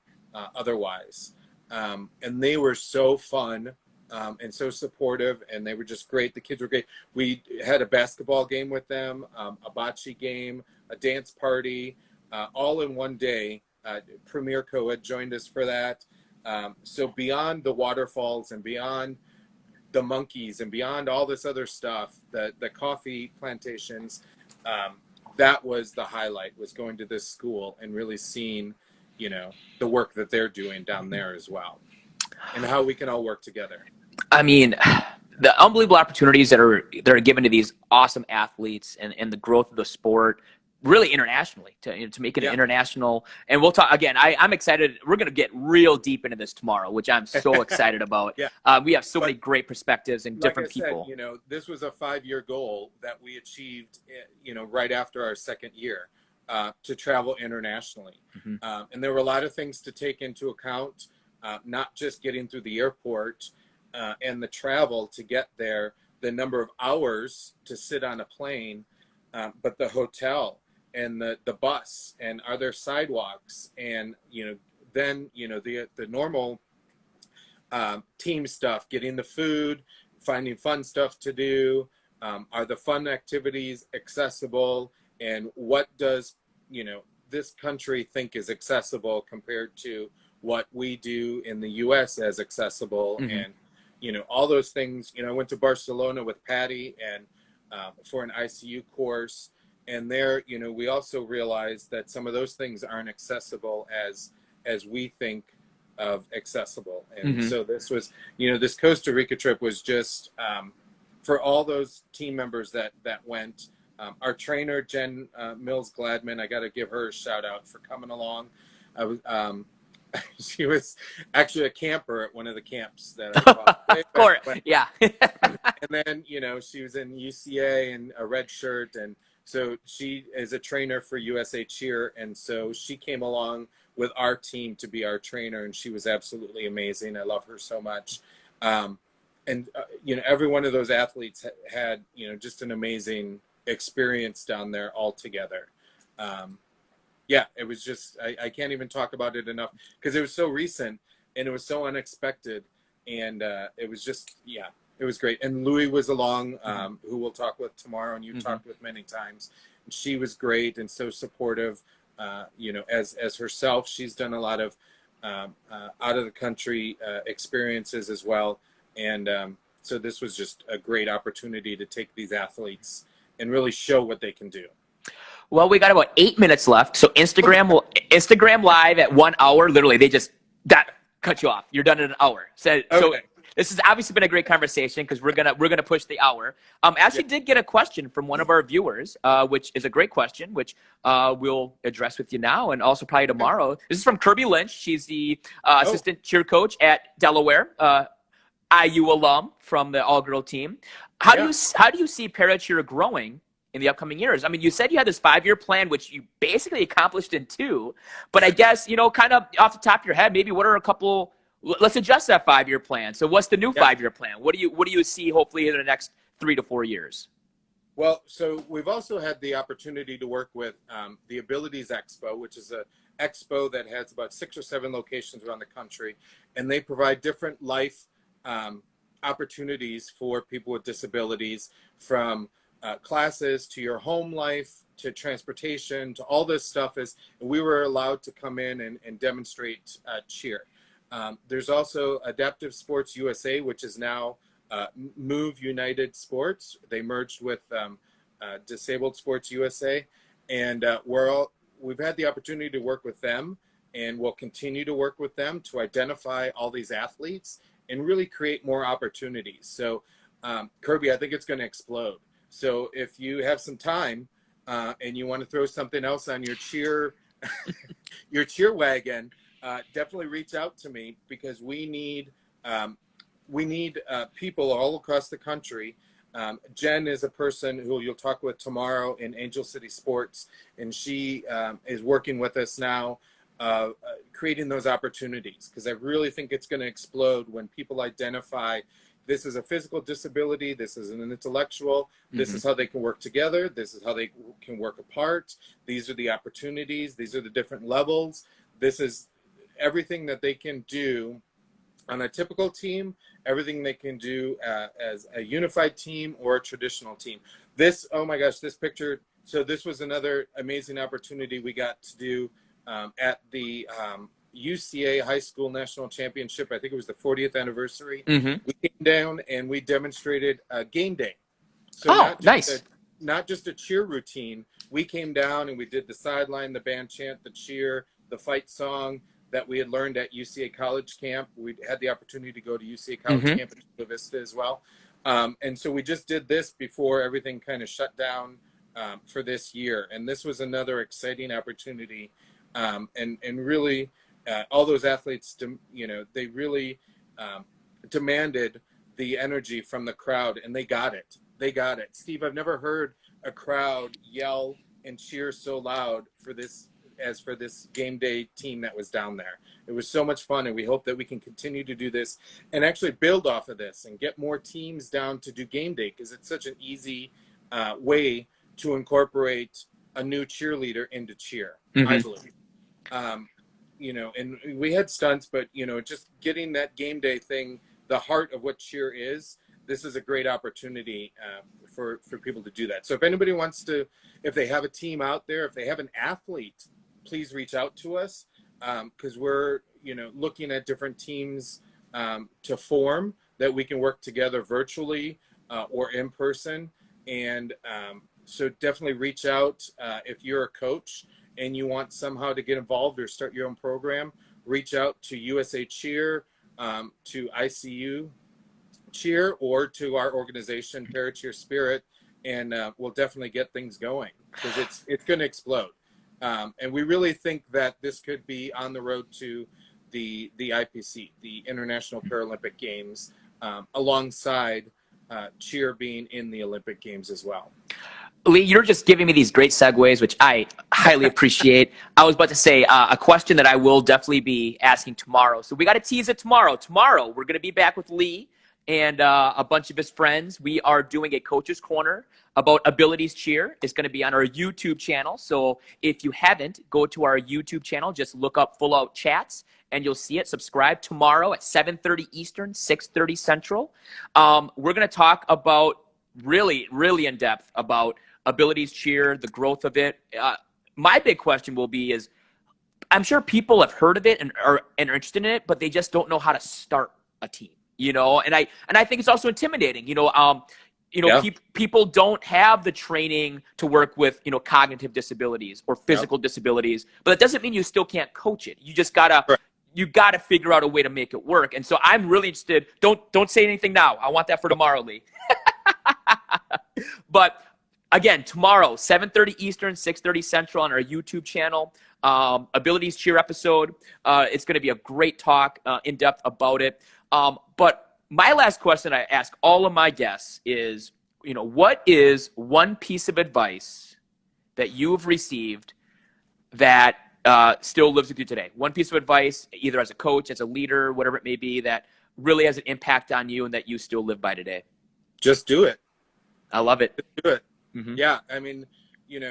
otherwise. And they were so fun. And so supportive, and they were just great. The kids were great. We had a basketball game with them, a bocce game, a dance party, all in one day. Premier Co-Ed joined us for that. So beyond the waterfalls and beyond the monkeys and beyond all this other stuff, the coffee plantations, that was the highlight, was going to this school and really seeing, the work that they're doing down there as well, and how we can all work together. I mean, the unbelievable opportunities that are given to these awesome athletes and the growth of the sport, really internationally, to make it international. And we'll talk again. I'm excited. We're going to get real deep into this tomorrow, which I'm so excited about. We have so many great perspectives and different people. This was a 5-year goal that we achieved, right after our second year, to travel internationally. And there were a lot of things to take into account. not just getting through the airport and the travel to get there, the number of hours to sit on a plane, but the hotel and the bus, and are there sidewalks, and then the normal team stuff, getting the food, finding fun stuff to do, are the fun activities accessible, and what does this country think is accessible compared to what we do in the US as accessible. And all those things. I went to Barcelona with Patty and for an ICU course, and there we also realized that some of those things aren't accessible as we think of accessible. And so this was this Costa Rica trip was just for all those team members that went. Our trainer Jen Mills Gladman, I got to give her a shout out for coming along. I was she was actually a camper at one of the camps that I taught. Of course, yeah. And then she was in UCA and a red shirt, and so she is a trainer for USA Cheer, and so she came along with our team to be our trainer, and she was absolutely amazing. I love her so much. And every one of those athletes had just an amazing experience down there all together. Yeah, it was just, I can't even talk about it enough because it was so recent and it was so unexpected, and it was just, it was great. And Louie was along, who we'll talk with tomorrow, and you talked with many times. She was great and so supportive. As herself, she's done a lot of out of the country experiences as well. And so this was just a great opportunity to take these athletes and really show what they can do. Well, we got about 8 minutes left. So Instagram live at 1 hour. Literally, they just cut you off. You're done in an hour. So this has obviously been a great conversation because we're gonna push the hour. Actually, did get a question from one of our viewers, which is a great question, which we'll address with you now and also probably tomorrow. This is from Kirby Lynch. She's the assistant cheer coach at Delaware, IU alum from the all-girl team. How do you see ParaCheer growing in the upcoming years? I mean, you said you had this 5-year plan, which you basically accomplished in 2. But I guess kind of off the top of your head, maybe what are a couple? Let's adjust that 5-year plan. So what's the new 5-year plan? What do you see hopefully in the next 3 to 4 years? Well, so we've also had the opportunity to work with the Abilities Expo, which is a expo that has about 6 or 7 locations around the country, and they provide different life opportunities for people with disabilities, from classes to your home life to transportation to all this stuff. And we were allowed to come in and demonstrate cheer. There's also Adaptive Sports USA, which is now Move United Sports. They merged with Disabled Sports USA, and we've had the opportunity to work with them, and we'll continue to work with them to identify all these athletes and really create more opportunities. So Kirby, I think it's going to explode. So if you have some time and you want to throw something else on your cheer wagon, definitely reach out to me, because we need people all across the country. Jen is a person who you'll talk with tomorrow in Angel City Sports, and she is working with us now, creating those opportunities, because I really think it's going to explode when people identify this is a physical disability, this is an intellectual, this is how they can work together, this is how they can work apart, these are the opportunities, these are the different levels, this is everything that they can do on a typical team, everything they can do as a unified team or a traditional team. This, oh my gosh, this picture, so this was another amazing opportunity we got to do at the UCA High School National Championship. I think it was the 40th anniversary. We came down and we demonstrated game day. So not just a cheer routine. We came down and we did the sideline, the band chant, the cheer, the fight song that we had learned at UCA College Camp. We had the opportunity to go to UCA College Camp in Chula Vista as well. And so we just did this before everything kind of shut down for this year. And this was another exciting opportunity. And really, all those athletes, they really demanded the energy from the crowd, and they got it. They got it. Steve, I've never heard a crowd yell and cheer so loud for this as for this game day team that was down there. It was so much fun, and we hope that we can continue to do this and actually build off of this and get more teams down to do game day, because it's such an easy way to incorporate a new cheerleader into cheer, I believe. And we had stunts, but, just getting that game day thing, the heart of what cheer is, this is a great opportunity for people to do that. So if anybody wants to, if they have a team out there, if they have an athlete, please reach out to us, because we're, looking at different teams to form that we can work together virtually or in person. And so definitely reach out if you're a coach and you want somehow to get involved or start your own program. Reach out to USA Cheer, to ICU Cheer, or to our organization, ParaCheer Spirit, and we'll definitely get things going, because it's going to explode. And we really think that this could be on the road to the IPC, the International Paralympic Games, alongside cheer being in the Olympic Games as well. Lee, you're just giving me these great segues, which I highly appreciate. I was about to say a question that I will definitely be asking tomorrow. So we got to tease it tomorrow. Tomorrow, we're going to be back with Lee and a bunch of his friends. We are doing a Coach's Corner about Abilities Cheer. It's going to be on our YouTube channel. So if you haven't, go to our YouTube channel. Just look up Full Out Chats, and you'll see it. Subscribe tomorrow at 7:30 Eastern, 6:30 Central. We're going to talk about really in depth about Abilities Cheer, the growth of it. My big question will be is, I'm sure people have heard of it and are interested in it, but they just don't know how to start a team, and I think it's also intimidating, people don't have the training to work with, cognitive disabilities or physical disabilities, but that doesn't mean you still can't coach it. You just gotta, you gotta figure out a way to make it work. And so I'm really interested. Don't say anything now. I want that for tomorrow, Lee. But again, tomorrow, 7:30 Eastern, 6:30 Central on our YouTube channel. Abilities Cheer episode. It's going to be a great talk, in depth about it. But my last question I ask all of my guests is, what is one piece of advice that you've received that still lives with you today? One piece of advice, either as a coach, as a leader, whatever it may be, that really has an impact on you and that you still live by today. Just do it. I love it. Just do it. Mm-hmm. Yeah. I mean, you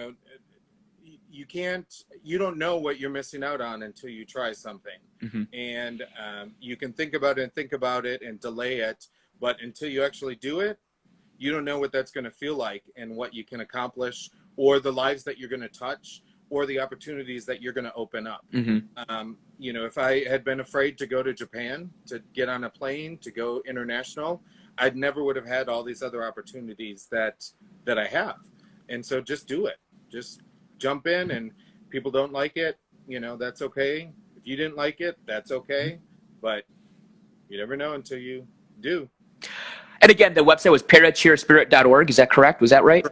don't know what you're missing out on until you try something. Mm-hmm. And you can think about it and delay it, but until you actually do it, you don't know what that's going to feel like and what you can accomplish, or the lives that you're going to touch, or the opportunities that you're going to open up. Mm-hmm. If I had been afraid to go to Japan, to get on a plane, to go international, I never would have had all these other opportunities that I have. And so just do it. Just jump in, and people don't like it, that's okay. If you didn't like it, that's okay. But you never know until you do. And again, the website was ParaCheerSpirit.org. Is that correct? Was that right?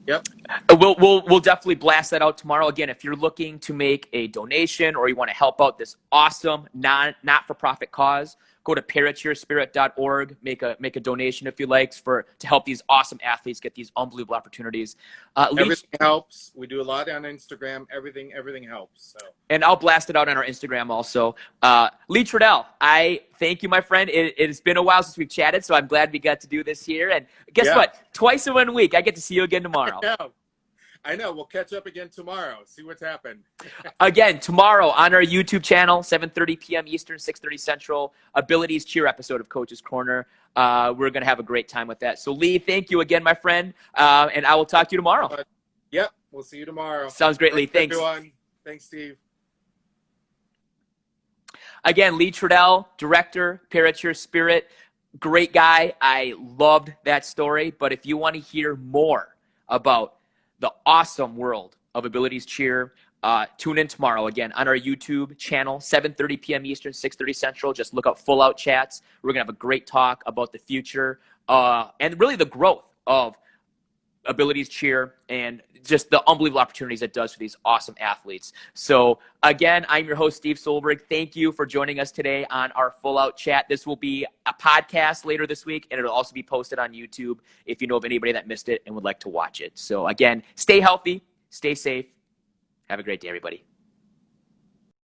Yep. We'll definitely blast that out tomorrow. Again, if you're looking to make a donation or you want to help out this awesome not-for-profit cause, go to ParaCheerSpirit.org. Make a donation if you like to help these awesome athletes get these unbelievable opportunities. Everything helps. We do a lot on Instagram. Everything helps. So. And I'll blast it out on our Instagram also. Lee Trudell, I thank you, my friend. It's been a while since we've chatted, so I'm glad we got to do this here. And guess what? Twice in 1 week, I get to see you again tomorrow. I know. We'll catch up again tomorrow. See what's happened. Again, tomorrow on our YouTube channel, 7:30 p.m. Eastern, 6:30 Central, Abilities Cheer episode of Coach's Corner. We're going to have a great time with that. So, Lee, thank you again, my friend. And I will talk to you tomorrow. Yep. We'll see you tomorrow. Sounds great, Lee. Thanks. Everyone. Thanks, Steve. Again, Lee Trudell, director, ParaCheer Spirit. Great guy. I loved that story. But if you want to hear more about the awesome world of Abilities Cheer, tune in tomorrow again on our YouTube channel, 7:30 p.m. Eastern, 6:30 Central. Just look up Full Out Chats. We're going to have a great talk about the future and really the growth of Abilities Cheer and just the unbelievable opportunities it does for these awesome athletes. So again, I'm your host, Steve Solberg. Thank you for joining us today on our Full Out Chat. This will be a podcast later this week, and it'll also be posted on YouTube if you know of anybody that missed it and would like to watch it. So again, stay healthy, stay safe. Have a great day, everybody.